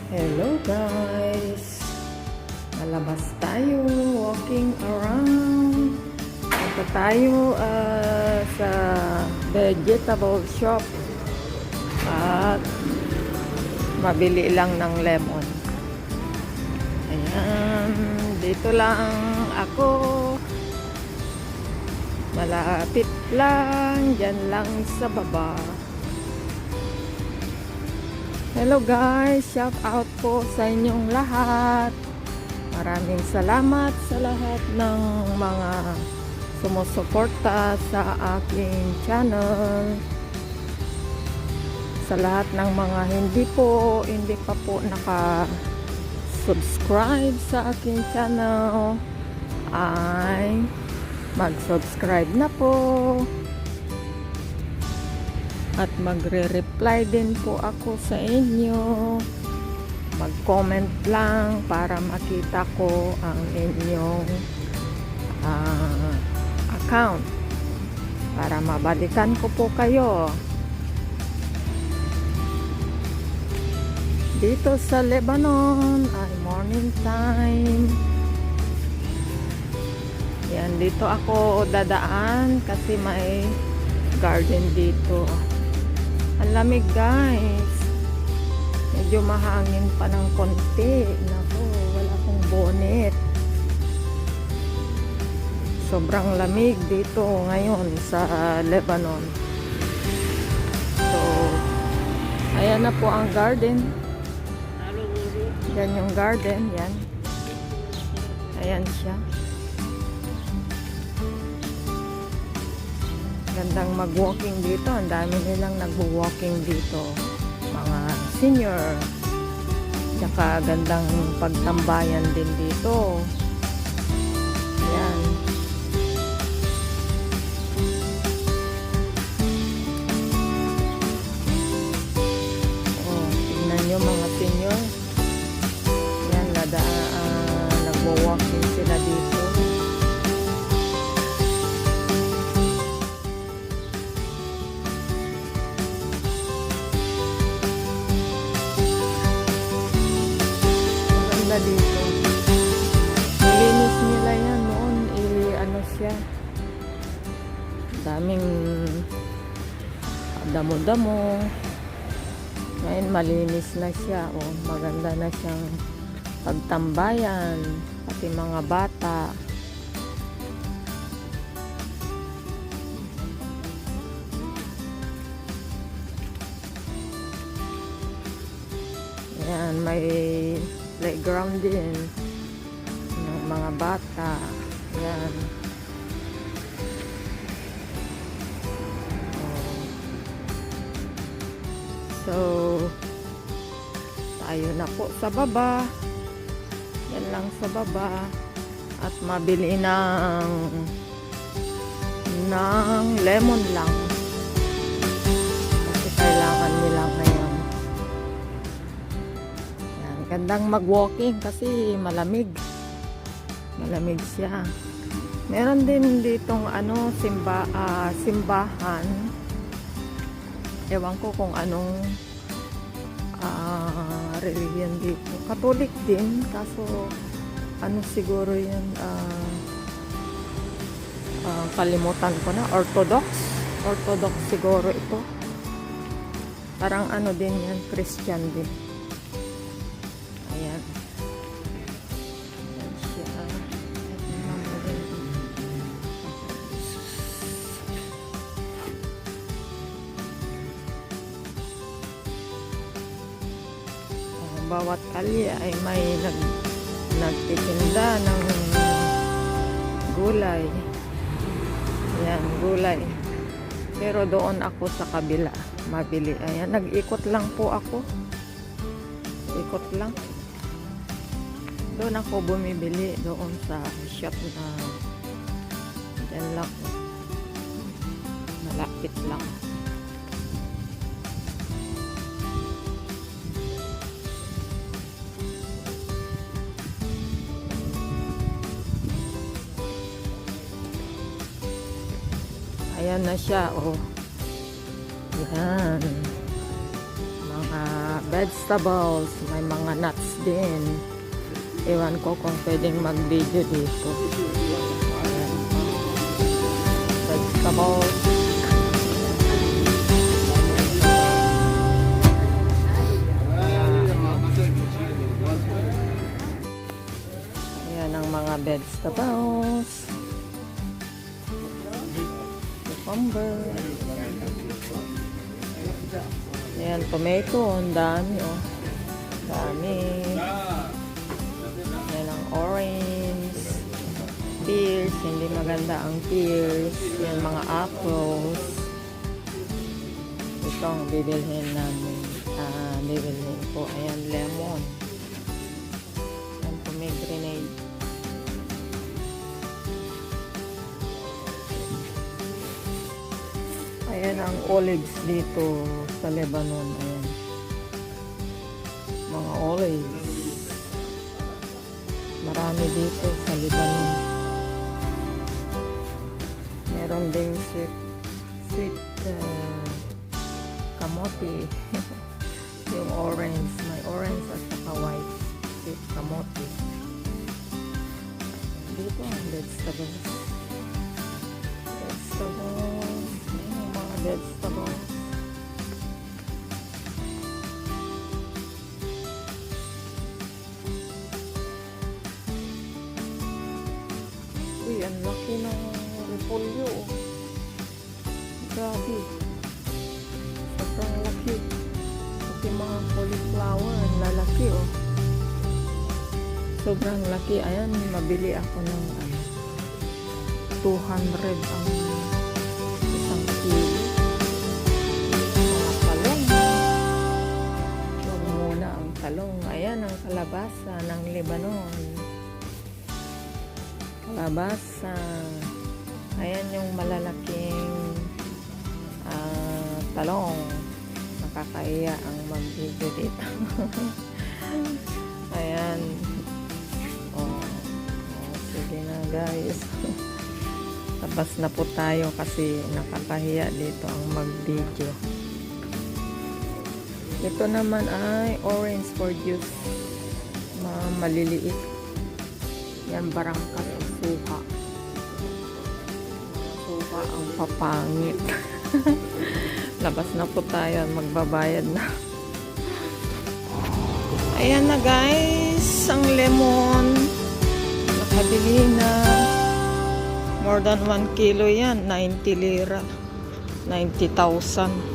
Hello guys! Malabas tayo, walking around. Punta tayo sa vegetable shop at mabili lang ng lemon. Ayan, dito lang ako. Malapit lang, dyan lang sa baba. Hello guys, shout out po sa inyong lahat. Maraming salamat sa lahat ng mga sumusuporta sa aking channel. Sa lahat ng mga hindi pa po naka-subscribe sa aking channel, ay mag-subscribe na po. At magre-reply din po ako sa inyo. Mag-comment lang para makita ko ang inyong account. Para mabalikan ko po kayo. Dito sa Lebanon ay morning time. Yan, dito ako dadaan kasi may garden dito. Ang lamig guys. Medyo mahangin pa ng konti. Naku, wala akong bonnet. Sobrang lamig dito ngayon sa Lebanon. So, ayan na po ang garden. Yan yung garden. Yan. Ayan siya. Gandang mag-walking dito. Ang dami nilang nag-walking dito. Mga senior. Tsaka gandang pagtambayan din dito. Ayan. Oh, tignan nyo mga senior. Ayan, nag-walking sila dito. Dito. Nilinis nila yan noon. Ano siya. Daming damo-damo. Ngayon malinis na siya. Oh, maganda na siyang pagtambayan. Pati mga bata. Yan, may playground din ng mga bata. Yan. So, tayo na po sa baba. Yan lang sa baba. At mabili ng lemon lang. Kasi kailangan nila ngayon. Gandang mag-walking kasi malamig. Malamig siya. Meron din ditong simbahan. Ewan ko kung anong religion dito. Catholic din. Kaso ano siguro yun, kalimutan ko na. Orthodox. Orthodox siguro ito. Parang ano din yan. Christian din. Ayan. Ayan siya. Bawat kalye ay may nagtitinda ng gulay. Ayan, gulay. Pero doon ako sa kabila mabili. Ayan, nag-ikot lang po ako. Ikot lang. Doon ako bumibili doon sa shop na dyan lang. Malapit lang. Ayan na siya, oh. Yan. Mga vegetables, may mga nuts din. Ewan ko kung pwedeng mag-video dito. Ayan. Vegetables. Ayan ang mga vegetables. Cucumber. Ayan, tomato. Ang dami, oh. Dami. Ayan ang orange. Pears. Hindi maganda ang pears. Ayan, mga apples. Ito ang bibilhin namin. Bibilhin ko. Ayan, lemon. Ayan, pomegranate. Ayan ang olives dito sa Lebanon. Ayan. Mga olives. Marami dito sa Lebanon. Meron ding sweet kamote. Yung orange. May orange at saka white. Sweet kamote. Dito ang vegetables. Vegetables. Vegetables. Uy, ang laki ng repolyo. Grabe. Sobrang laki. Pati mga cauliflower, ang lalaki, oh. Sobrang laki. Ayan, mabili ako ng 200 ang isang kilo. Talong. Ayan ang kalabasa ng Lebanon. Kalabasa. Ayan yung malalaking talong. Nakakaiya ang mag-video dito. Ayan. Sige na guys. Tapos na po tayo kasi nakakahiya dito ang mag-video. Ito naman ay orange for juice. Maliliit. Yan, barangkas o suha. Suha ang papangit. Labas na po tayo. Magbabayad na. Ayan na guys. Ang lemon. Nakabili na. More than 1 kilo yan. 90 lira. 90,000.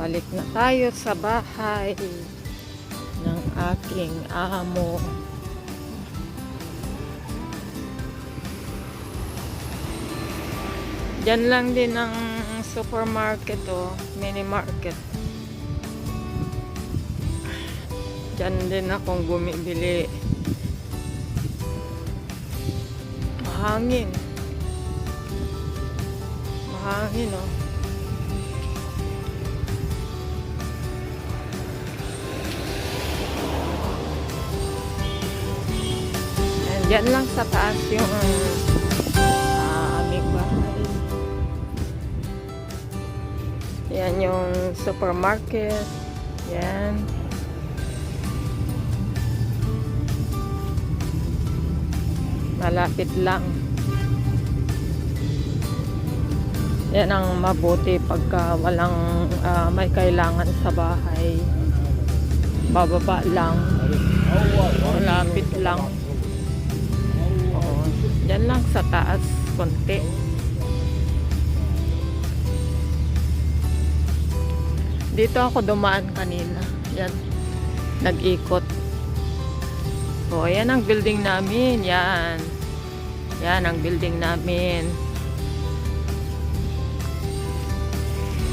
Balik na tayo sa bahay ng aking amo. Diyan lang din ang supermarket, oh, mini market. Diyan din akong bumibili. Mahangin. Mahangin, oh. Yan lang sa taas yung aming bahay. Yan yung supermarket. Yan. Malapit lang. Yan ang mabuti pagka walang may kailangan sa bahay. Bababa lang. Malapit lang. Yan lang sa taas, konti. Dito ako dumaan kanina. Yan. Nag-ikot. O, yan ang building namin. Yan. Yan ang building namin.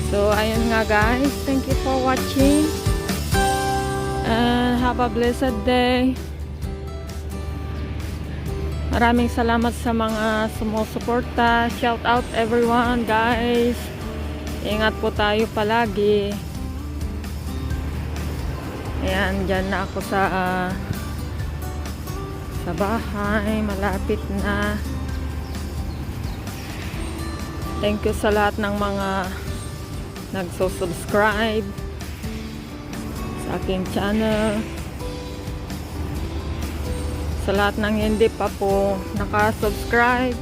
So, ayun nga guys. Thank you for watching. And have a blessed day. Maraming salamat sa mga sumusuporta. Shout out everyone guys. Ingat po tayo palagi. Ayan, dyan na ako sa bahay. Malapit na. Thank you sa lahat ng mga nagso-subscribe sa aking channel. Sa lahat ng hindi pa po nakasubscribe,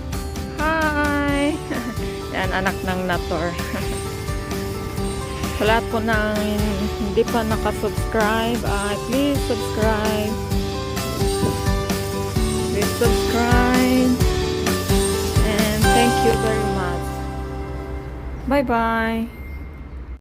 hi! Yan, anak ng Nator. Sa lahat po ng hindi pa nakasubscribe, please subscribe. Please subscribe. And thank you very much. Bye-bye.